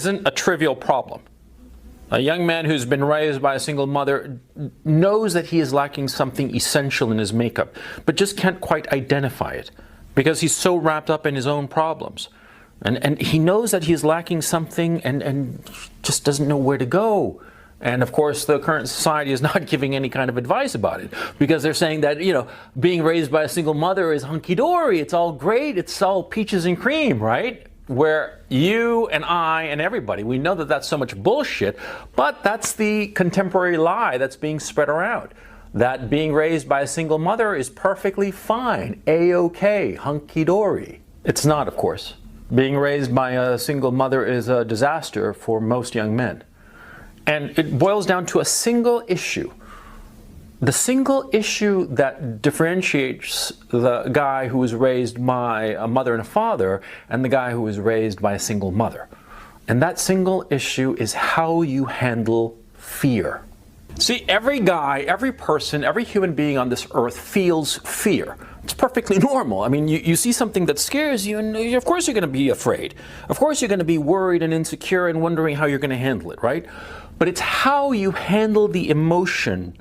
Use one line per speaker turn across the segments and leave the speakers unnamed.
isn't a trivial problem. A young man who's been raised by a single mother knows that he is lacking something essential in his makeup, but just can't quite identify it because he's so wrapped up in his own problems. And he knows that he's lacking something and just doesn't know where to go. And of course, the current society is not giving any kind of advice about it because they're saying that, you know, being raised by a single mother is hunky-dory, it's all great, it's all peaches and cream, right? Where you and I and everybody, we know that that's so much bullshit, but that's the contemporary lie that's being spread around. That being raised by a single mother is perfectly fine, A-OK, hunky-dory. It's not, of course. Being raised by a single mother is a disaster for most young men. And it boils down to a single issue. The single issue that differentiates the guy who was raised by a mother and a father and the guy who was raised by a single mother. And that single issue is how you handle fear. See, every guy, every person, every human being on this earth feels fear. It's perfectly normal. I mean, you see something that scares you, and of course you're going to be afraid. Of course you're going to be worried and insecure and wondering how you're going to handle it, right? But it's how you handle the emotion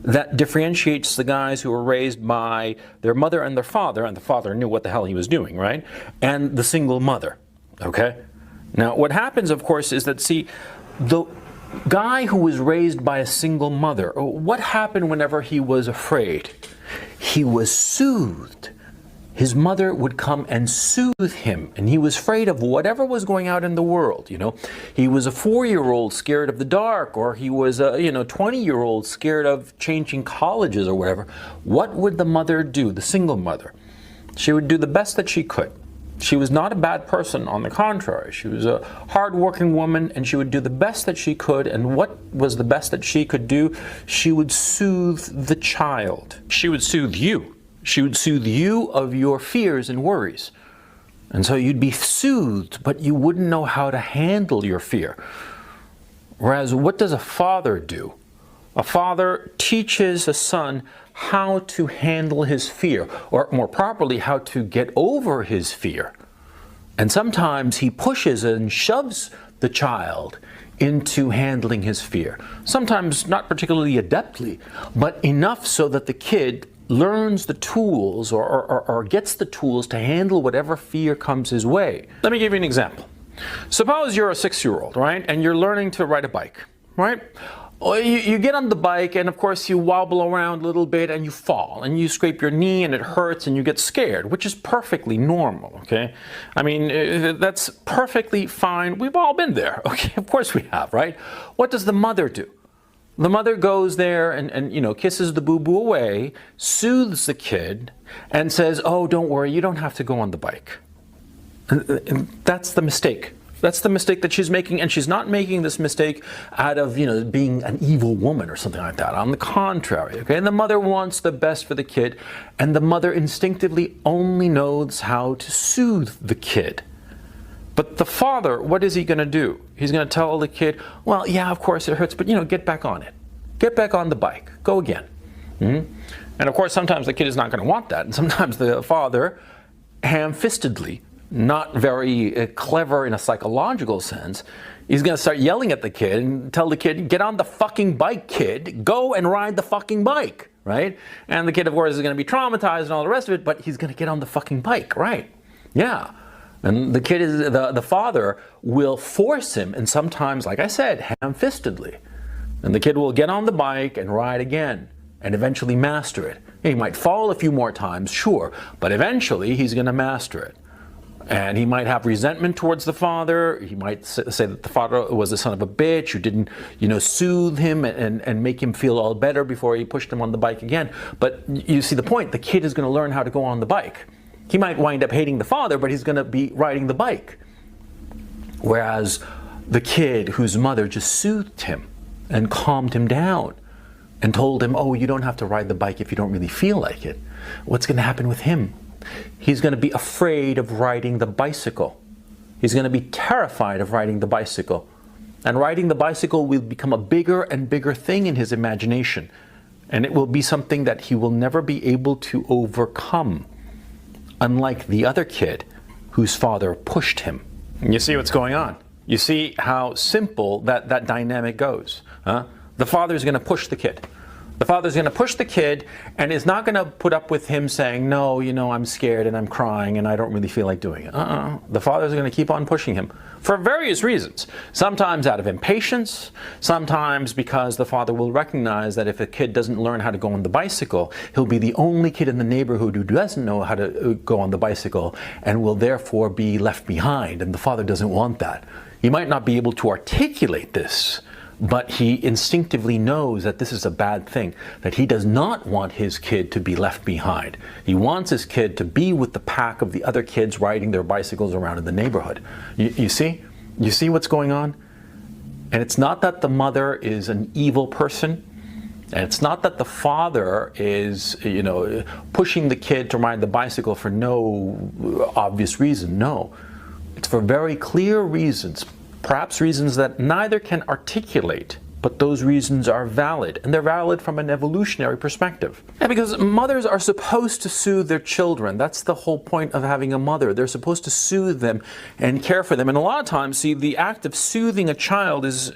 that differentiates the guys who were raised by their mother and the father knew what the hell he was doing, right? And the single mother, okay? Now, what happens, of course, is that, see, the guy who was raised by a single mother, what happened whenever he was afraid? He was soothed. His mother would come and soothe him, and he was afraid of whatever was going out in the world, you know. He was a 4-year-old scared of the dark, or he was a 20-year-old scared of changing colleges or whatever. What would the mother do, the single mother? She would do the best that she could. She was not a bad person, on the contrary. She was a hard-working woman, and she would do the best that she could. And what was the best that she could do? She would soothe the child. She would soothe you. She would soothe you of your fears and worries. And so you'd be soothed, but you wouldn't know how to handle your fear. Whereas, what does a father do? A father teaches a son how to handle his fear, or more properly, how to get over his fear. And sometimes he pushes and shoves the child into handling his fear. Sometimes not particularly adeptly, but enough so that the kid learns the tools or gets the tools to handle whatever fear comes his way. Let me give you an example. Suppose you're a 6-year-old, right? And you're learning to ride a bike, right? You get on the bike, and of course you wobble around a little bit and you fall and you scrape your knee and it hurts and you get scared, which is perfectly normal, okay? I mean, that's perfectly fine. We've all been there, okay? Of course we have, right? What does the mother do? The mother goes there and kisses the boo-boo away, soothes the kid, and says, oh, don't worry, you don't have to go on the bike. And that's the mistake. That's the mistake that she's making, and she's not making this mistake out of, being an evil woman or something like that. On the contrary, okay? And the mother wants the best for the kid, and the mother instinctively only knows how to soothe the kid. But the father, what is he going to do? He's going to tell the kid, well, yeah, of course it hurts, but, get back on it. Get back on the bike. Go again. And of course, sometimes the kid is not going to want that. And sometimes the father, ham-fistedly, not very clever in a psychological sense, he's going to start yelling at the kid and tell the kid, get on the fucking bike, kid. Go and ride the fucking bike, right? And the kid, of course, is going to be traumatized and all the rest of it, but he's going to get on the fucking bike, right? Yeah. And the kid is, the father will force him, and sometimes, like I said, ham-fistedly. And the kid will get on the bike and ride again, and eventually master it. He might fall a few more times, sure, but eventually he's going to master it. And he might have resentment towards the father. He might say that the father was a son of a bitch who didn't, soothe him and make him feel all better before he pushed him on the bike again. But you see the point. The kid is going to learn how to go on the bike. He might wind up hating the father, but he's going to be riding the bike. Whereas the kid whose mother just soothed him and calmed him down and told him, oh, you don't have to ride the bike if you don't really feel like it. What's going to happen with him? He's going to be afraid of riding the bicycle. He's going to be terrified of riding the bicycle. And riding the bicycle will become a bigger and bigger thing in his imagination. And it will be something that he will never be able to overcome. Unlike the other kid whose father pushed him. You see what's going on? You see how simple that dynamic goes. Huh? The father is going to push the kid. The father's going to push the kid and is not going to put up with him saying, no, you know, I'm scared and I'm crying and I don't really feel like doing it. The father's going to keep on pushing him for various reasons. Sometimes out of impatience, sometimes because the father will recognize that if a kid doesn't learn how to go on the bicycle, he'll be the only kid in the neighborhood who doesn't know how to go on the bicycle and will therefore be left behind, and the father doesn't want that. He might not be able to articulate this, but he instinctively knows that this is a bad thing, that he does not want his kid to be left behind. He wants his kid to be with the pack of the other kids riding their bicycles around in the neighborhood. You see? You see what's going on? And it's not that the mother is an evil person, and it's not that the father is, you know, pushing the kid to ride the bicycle for no obvious reason. No. It's for very clear reasons. Perhaps reasons that neither can articulate, but those reasons are valid, and they're valid from an evolutionary perspective. And because mothers are supposed to soothe their children. That's the whole point of having a mother. They're supposed to soothe them and care for them. And a lot of times, see, the act of soothing a child is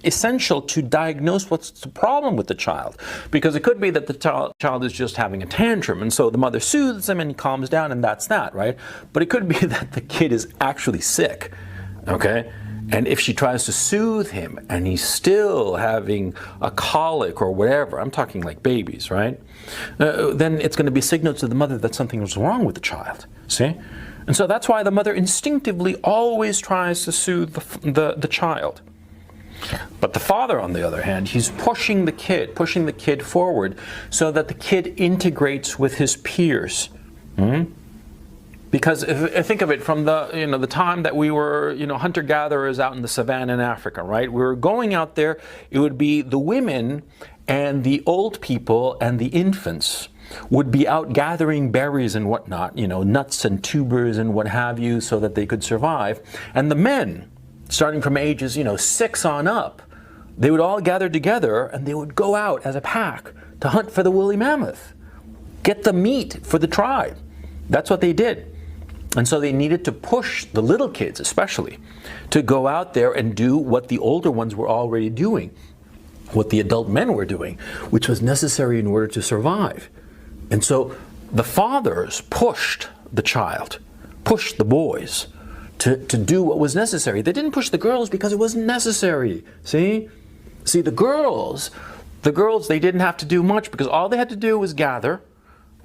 essential to diagnose what's the problem with the child. Because it could be that the child is just having a tantrum, and so the mother soothes him and he calms down, and that's that, right? But it could be that the kid is actually sick. Okay? And if she tries to soothe him and he's still having a colic or whatever, I'm talking like babies, right? Then it's going to be a signal to the mother that something was wrong with the child. See? And so that's why the mother instinctively always tries to soothe the child. But the father, on the other hand, he's pushing the kid forward so that the kid integrates with his peers. Because if think of it from the time that we were hunter-gatherers out in the savannah in Africa, right? We were going out there. It would be the women and the old people and the infants would be out gathering berries and whatnot, nuts and tubers and what have you, so that they could survive. And the men, starting from ages 6 on up, they would all gather together and they would go out as a pack to hunt for the woolly mammoth, get the meat for the tribe. That's what they did. And so they needed to push the little kids especially to go out there and do what the older ones were already doing, what the adult men were doing, which was necessary in order to survive. And so the fathers pushed the child, pushed the boys to do what was necessary. They didn't push the girls because it wasn't necessary. See, the girls, they didn't have to do much because all they had to do was gather,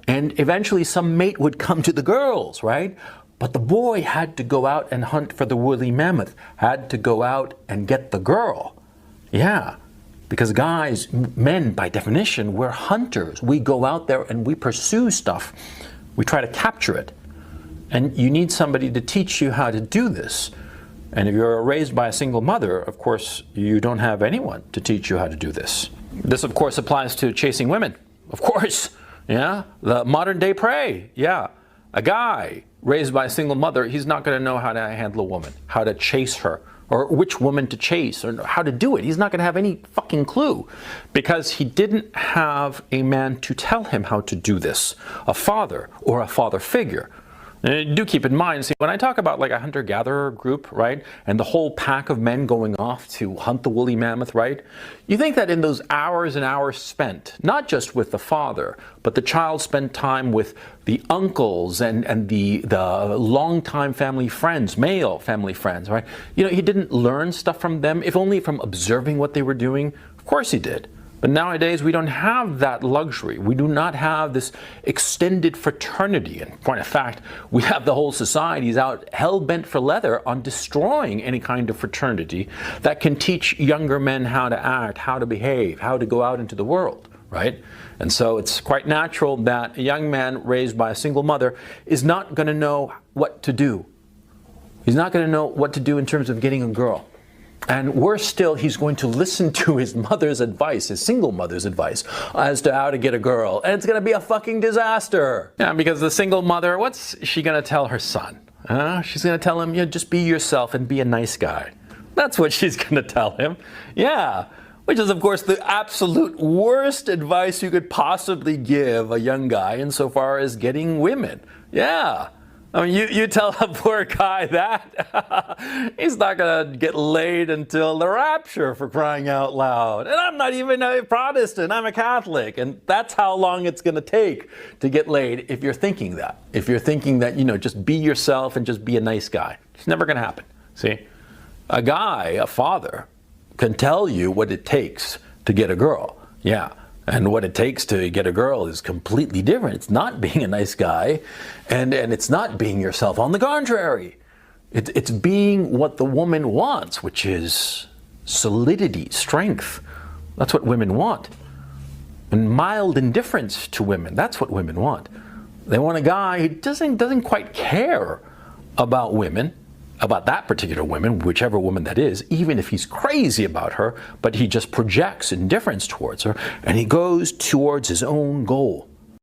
and eventually some mate would come to the girls, right? But the boy had to go out and hunt for the woolly mammoth, had to go out and get the girl. Yeah, because guys, men by definition, we're hunters. We go out there and we pursue stuff. We try to capture it. And you need somebody to teach you how to do this. And if you're raised by a single mother, of course, you don't have anyone to teach you how to do this. This, of course, applies to chasing women. Of course. Yeah, the modern day prey. Yeah, a guy raised by a single mother, he's not going to know how to handle a woman, how to chase her, or which woman to chase, or how to do it. He's not going to have any fucking clue because he didn't have a man to tell him how to do this, a father or a father figure. Do keep in mind, see, when I talk about like a hunter-gatherer group, right, and the whole pack of men going off to hunt the woolly mammoth, right, you think that in those hours and hours spent, not just with the father, but the child spent time with the uncles and the longtime family friends, male family friends, right? He didn't learn stuff from them, if only from observing what they were doing. Of course he did. But nowadays, we don't have that luxury. We do not have this extended fraternity. In point of fact, we have the whole societies out hell-bent for leather on destroying any kind of fraternity that can teach younger men how to act, how to behave, how to go out into the world, right? And so it's quite natural that a young man raised by a single mother is not going to know what to do. He's not going to know what to do in terms of getting a girl. And worse still, he's going to listen to his mother's advice, his single mother's advice, as to how to get a girl. And it's going to be a fucking disaster. Yeah, because the single mother, what's she going to tell her son? She's going to tell him, just be yourself and be a nice guy. That's what she's going to tell him. Yeah, which is, of course, the absolute worst advice you could possibly give a young guy insofar as getting women. Yeah. I mean, you tell a poor guy that, he's not going to get laid until the rapture, for crying out loud. And I'm not even a Protestant, I'm a Catholic. And that's how long it's going to take to get laid if you're thinking that. If you're thinking that, just be yourself and just be a nice guy. It's never going to happen, see? A guy, a father, can tell you what it takes to get a girl. Yeah. And what it takes to get a girl is completely different. It's not being a nice guy, and it's not being yourself. On the contrary, it's being what the woman wants, which is solidity, strength. That's what women want. And mild indifference to women. That's what women want. They want a guy who doesn't quite care about women, about that particular woman, whichever woman that is, even if he's crazy about her, but he just projects indifference towards her, and he goes towards his own goal.